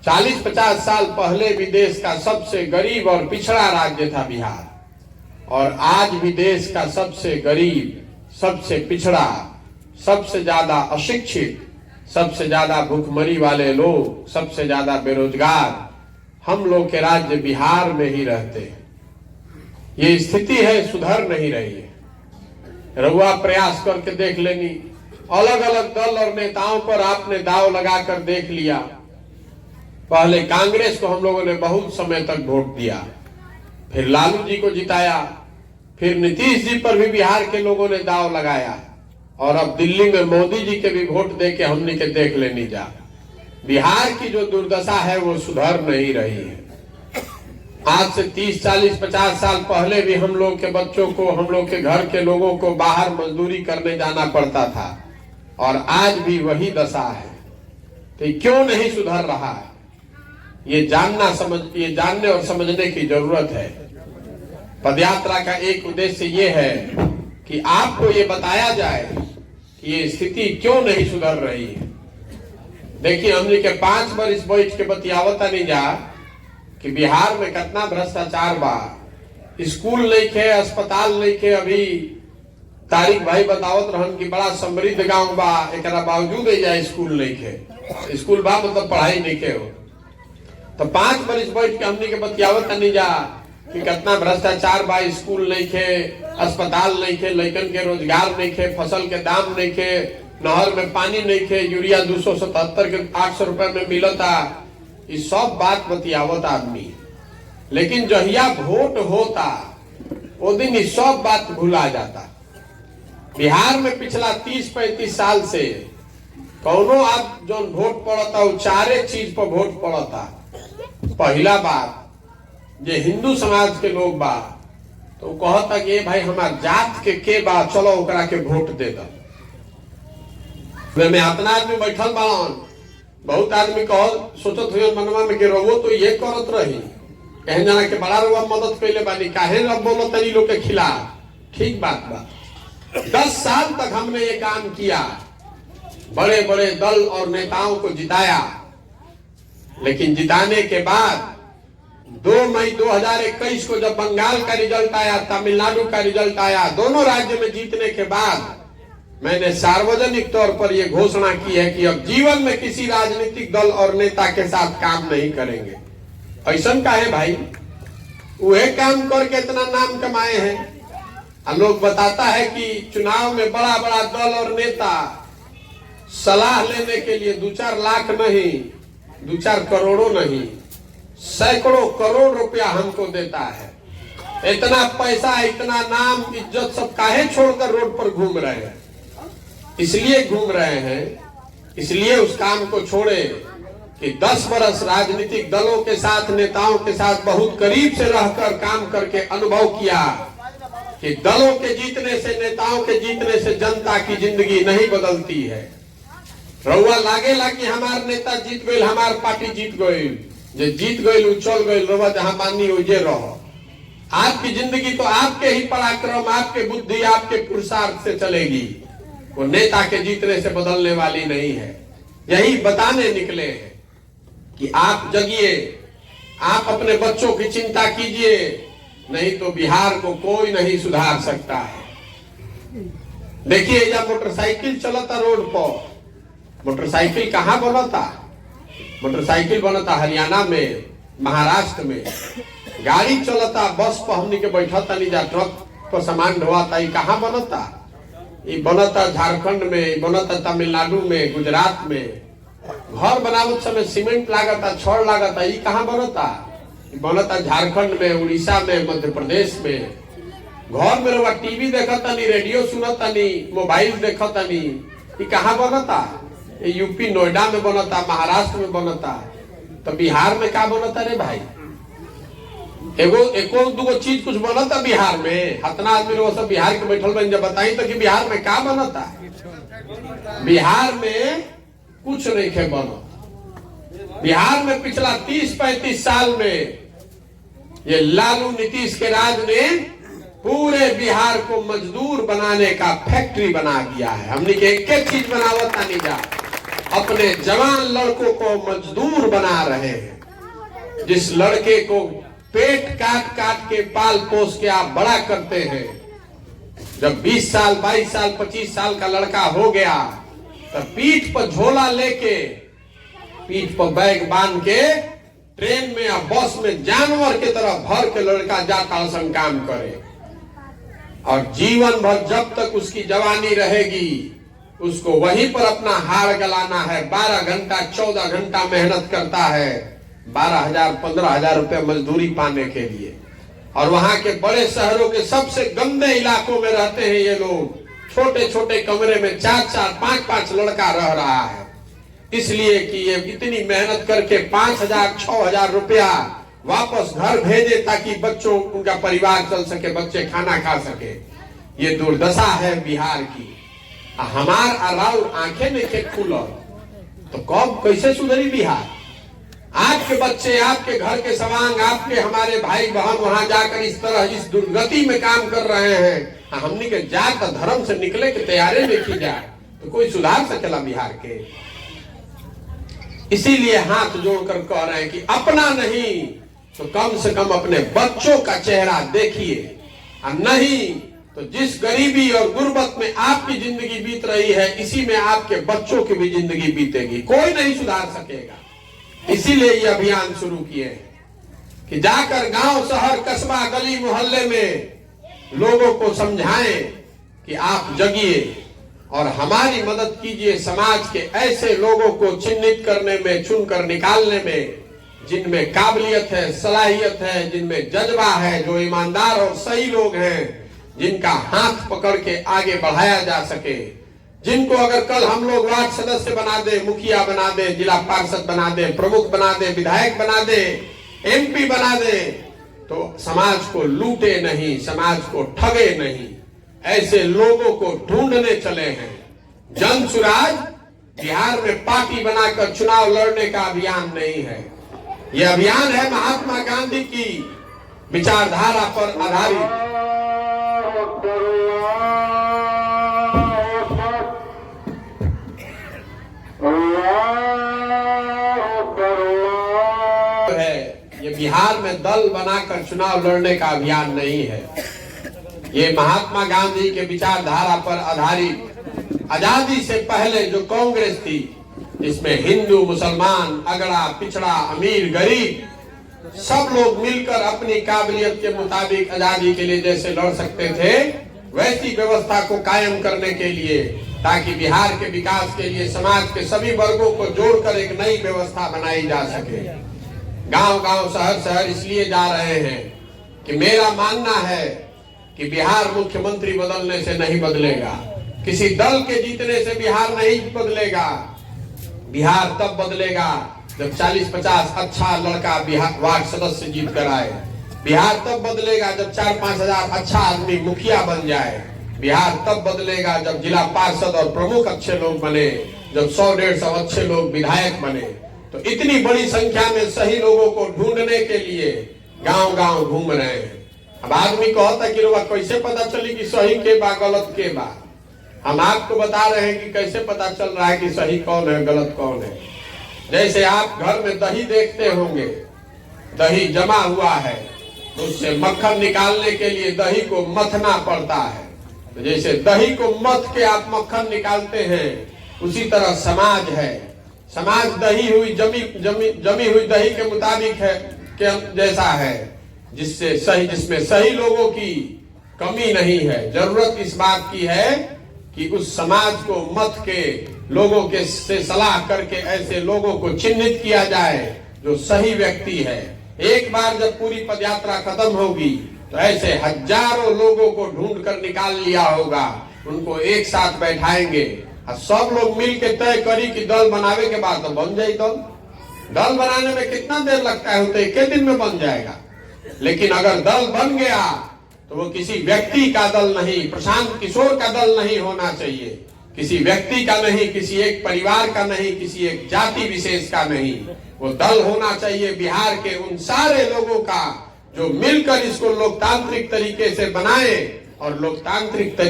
40-50 साल पहले भी देश का सबसे गरीब और पिछड़ा राज्य था बिहार, और आज भी देश का सबसे गरीब, सबसे पिछड़ा, सबसे ज्यादा अशिक्षित, सबसे ज्यादा भूखमरी वाले लोग, सबसे ज्यादा बेरोजगार हम लोग के राज्य बिहार में ही रहते हैं। ये स्थिति है, सुधर नहीं रही है। रउआ प्रयास करके देख लेनी, अलग अलग दल और नेताओं पर आपने दाव लगाकर देख लिया। पहले कांग्रेस को हम लोगों ने बहुत समय तक वोट दिया, फिर लालू जी को जिताया, फिर नीतीश जी पर भी बिहार के लोगों ने दाव लगाया, और अब दिल्ली में मोदी जी के भी वोट दे के हमने के देख लेनी जा। बिहार की जो दुर्दशा है वो सुधर नहीं रही है। आज से 30, 40, 50 साल पहले भी हम लोग के बच्चों को, हम लोग के घर के लोगों को बाहर मजदूरी करने जाना पड़ता था, और आज भी वही दशा है। तो क्यों नहीं सुधर रहा है, ये जानने और समझने की जरूरत है। पदयात्रा का एक उद्देश्य ये है कि आपको ये बताया जाए कि ये स्थिति क्यों नहीं सुधर रही है। देखिए, हमने के 5 वर्ष बैठ के बतियावता नहीं जा कि बिहार में कितना भ्रष्टाचार बा। स्कूल नहीं खे, अस्पताल नहीं खे। अभी तारिक भाई बतावत रहन कि बड़ा समृद्ध गांव बा, एकरा बावजूद एजा स्कूल नहीं खे। स्कूल बा मतलब पढ़ाई नहीं के हो। तो 5 वर्ष बैठ के हमने के बतियावत नहीं जा कि कितना भ्रष्टाचार बा। स्कूल नहीं खे, अस्पताल नहीं खे, लड़कन के रोजगार नहीं खे, फसल के दाम नहीं खे, नहर में पानी नहीं खे, यूरिया 277 के 800 रुपए में मिलता। ये सब बात बतियावत आदमी, लेकिन जहिया वोट होता वो दिन ये सब बात भुला जाता। बिहार में पिछला 30-35 साल से कौनो आप जो वोट पड़ता वो 4 चीज पर वोट पड़ता। पहला बात, जे हिंदू समाज के लोग बा तो कहता कि भाई हमार जात के बा, चलो ओकरा के वोट दे दो। में अपना आदमी बैठल बाड़न, बहुत आदमी सोचत हुए मनवा में कि रहो तो ये करत रही, कहीं जाना के बड़ा रउआ मदद कैले बानी, काहे रब बोलो तनी लोग के खिलाफ। ठीक बात बा। 10 साल तक हमने ये काम किया, बड़े बड़े दल और नेताओं को जिताया, लेकिन जिताने के बाद 2 मई 2021 को जब बंगाल का रिजल्ट आया, तमिलनाडु का रिजल्ट आया, दोनों राज्य में जीतने के बाद मैंने सार्वजनिक तौर पर यह घोषणा की है कि अब जीवन में किसी राजनीतिक दल और नेता के साथ काम नहीं करेंगे। ऐसा का है भाई, वह काम करके इतना नाम कमाए हैं। लोग बताता है कि चुनाव में बड़ा बड़ा दल और नेता सलाह लेने के लिए 2-4 लाख नहीं, 2-4 करोड़ों नहीं, सैकड़ों करोड़ रुपया हमको देता है। इतना पैसा, इतना नाम, इज्जत सब काहे छोड़कर रोड पर घूम रहे हैं? इसलिए घूम रहे हैं, इसलिए उस काम को छोड़े कि 10 वर्ष राजनीतिक दलों के साथ, नेताओं के साथ बहुत करीब से रहकर काम करके अनुभव किया कि दलों के जीतने से, नेताओं के जीतने से जनता की जिंदगी नहीं बदलती है। रउआ लागेला कि हमार नेता जीत गए, हमार पार्टी जीत गई, जो जीत गई उछल गई, रउआ जहां मानी उजे रहो। आपकी जिंदगी तो आपके ही पराक्रम, आपके बुद्धि, आपके पुरुषार्थ से चलेगी, वो नेता के जीतने से बदलने वाली नहीं है। यही बताने निकले हैं कि आप जगिए, आप अपने बच्चों की चिंता कीजिए, नहीं तो बिहार को कोई नहीं सुधार सकता है। देखिए, जब मोटरसाइकिल चलता रोड पर, मोटरसाइकिल कहाँ बनता? मोटरसाइकिल बनता हरियाणा में, महाराष्ट्र में। गाड़ी चलता, बस पर हमनी के बैठा तनी जा, ट्रक पर सामान ढोता, ये कहाँ बनता? ये बनता झारखंड में, बनता तमिलनाडु में, गुजरात में। घर बनावत समय सीमेंट लागता, छड़ लागता, ये कहाँ बनता? बनता झारखंड में, उड़ीसा में, मध्य प्रदेश में। घर में रउआ टीवी देखतानी, रेडियो सुनतानी, मोबाइल देखतानी, ये कहाँ बनता? ये यूपी नोएडा में बनता, महाराष्ट्र में बनता। तो बिहार में का बनता रे भाई? एको दूगो चीज कुछ बनता बिहार में? हतना आदमी लोग सब बिहार के बैठल बन, जब बताई तो कि बिहार में का बनता? बिहार में कुछ नहीं खे बनता। बिहार में पिछला 30-35 साल में ये लालू नीतीश के राज ने पूरे बिहार को मजदूर बनाने का फैक्ट्री बना दिया है। हमने के एक चीज बनावत नहीं जा। अपने जवान लड़कों को मजदूर बना रहे हैं। जिस लड़के को पेट काट काट के पाल पोस के आप बड़ा करते हैं, जब 20 साल 22 साल 25 साल का लड़का हो गया तो पीठ पर झोला लेके, पीठ पर बैग बांध के ट्रेन में या बस में जानवर की तरह भर के लड़का जाता सन काम करे, और जीवन भर जब तक उसकी जवानी रहेगी उसको वहीं पर अपना हाड़ गलाना है। 12 घंटा 14 घंटा मेहनत करता है 12,000 15,000 रुपए मजदूरी पाने के लिए, और वहां के बड़े शहरों के सबसे गंदे इलाकों में रहते हैं ये लोग। छोटे छोटे कमरे में 4-4 5-5 लड़का रह रहा है, इसलिए कि ये इतनी मेहनत करके 5,000 6,000 रुपया वापस घर भेजे ताकि बच्चों उनका परिवार चल सके, बच्चे खाना खा सके। ये दुर्दशा है बिहार की। हमार अराउर आंखें नहीं खुलल तो कब कैसे सुधरी बिहार? आपके बच्चे, आपके घर के सवांग, आपके हमारे भाई बहन वहां जाकर इस तरह इस दुर्गति में काम कर रहे हैं। हमने के जात धर्म से निकले के तैयारी नहीं की जाए तो कोई सुधार सकेला बिहार के? इसीलिए हाथ जोड़कर कह रहे हैं कि अपना नहीं तो कम से कम अपने बच्चों का चेहरा देखिए, और नहीं तो जिस गरीबी और गुर्बत में आपकी जिंदगी बीत रही है इसी में आपके बच्चों की भी जिंदगी बीतेगी, कोई नहीं सुधार सकेगा। इसीलिए ये अभियान शुरू किए हैं कि जाकर गांव शहर कस्बा गली मोहल्ले में लोगों को समझाएं कि आप जगिए और हमारी मदद कीजिए। समाज के ऐसे लोगों को चिन्हित करने में, चुनकर निकालने में, जिनमें काबिलियत है, सलाहियत है, जिनमें जज्बा है, जो ईमानदार और सही लोग हैं, जिनका हाथ पकड़ के आगे बढ़ाया जा सके, जिनको अगर कल हम लोग वार्ड सदस्य बना दे, मुखिया बना दे, जिला पार्षद बना दे, प्रमुख बना दे, विधायक बना दे, MP बना दे, तो समाज को लूटे नहीं, समाज को ठगे नहीं, ऐसे लोगों को ढूंढने चले हैं। जन सुराज बिहार में पार्टी बनाकर चुनाव लड़ने का अभियान नहीं है, यह अभियान है महात्मा गांधी की विचारधारा पर आधारित। ये बिहार में दल बनाकर चुनाव लड़ने का अभियान नहीं है, ये महात्मा गांधी के विचारधारा पर आधारित आजादी से पहले जो कांग्रेस थी, जिसमें हिंदू मुसलमान, अगड़ा पिछड़ा, अमीर गरीब सब लोग मिलकर अपनी काबिलियत के मुताबिक आजादी के लिए जैसे लड़ सकते थे, वैसी व्यवस्था को कायम करने के लिए, ताकि बिहार के विकास के लिए समाज के सभी वर्गों को जोड़कर एक नई व्यवस्था बनाई जा सके। गांव गांव शहर शहर इसलिए जा रहे हैं कि मेरा मानना है कि बिहार मुख्यमंत्री बदलने से नहीं बदलेगा, किसी दल के जीतने से बिहार नहीं बदलेगा। बिहार तब बदलेगा जब 40-50 अच्छा लड़का बिहार वार्ड सदस्य जीत कर आए। बिहार तब बदलेगा जब 4-5 हजार अच्छा आदमी मुखिया बन जाए। बिहार तब बदलेगा जब जिला पार्षद और प्रमुख अच्छे लोग बने, जब 100-150 अच्छे लोग विधायक बने। तो इतनी बड़ी संख्या में सही लोगों को ढूंढने के लिए गांव गांव घूम रहे हैं। अब आदमी कहता कि लोग कैसे पता चली कि सही के बा गलत के बा? हम आपको बता रहे हैं कि कैसे पता चल रहा है कि सही कौन है गलत कौन है। जैसे आप घर में दही देखते होंगे, दही जमा हुआ है तो उससे मक्खन निकालने के लिए दही को मथना पड़ता है। तो जैसे दही को मथ के आप मक्खन निकालते हैं, उसी तरह समाज है। समाज दही हुई जमी हुई दही के मुताबिक है के जैसा है, जिससे सही, जिसमें सही लोगों की कमी नहीं है। जरूरत इस बात की है कि उस समाज को मथ के लोगों के से सलाह करके ऐसे लोगों को चिन्हित किया जाए जो सही व्यक्ति है। एक बार जब पूरी पदयात्रा खत्म होगी तो ऐसे हजारों लोगों को ढूंढ कर निकाल लिया होगा, उनको एक साथ बैठाएंगे और सब लोग मिल के तय करी कि दल बनावे के बाद तो बन जाए। दल बनाने में कितना देर लगता है, होते एक दिन में बन जाएगा। लेकिन अगर दल बन गया तो वो किसी व्यक्ति का दल नहीं, प्रशांत किशोर का दल नहीं होना चाहिए, किसी व्यक्ति का नहीं, किसी एक परिवार का नहीं, किसी एक जाति विशेष का नहीं। वो दल होना चाहिए बिहार के उन सारे लोगों का जो मिलकर इसको लोकतांत्रिक तरीके से बनाए और लोकतांत्रिक तरीके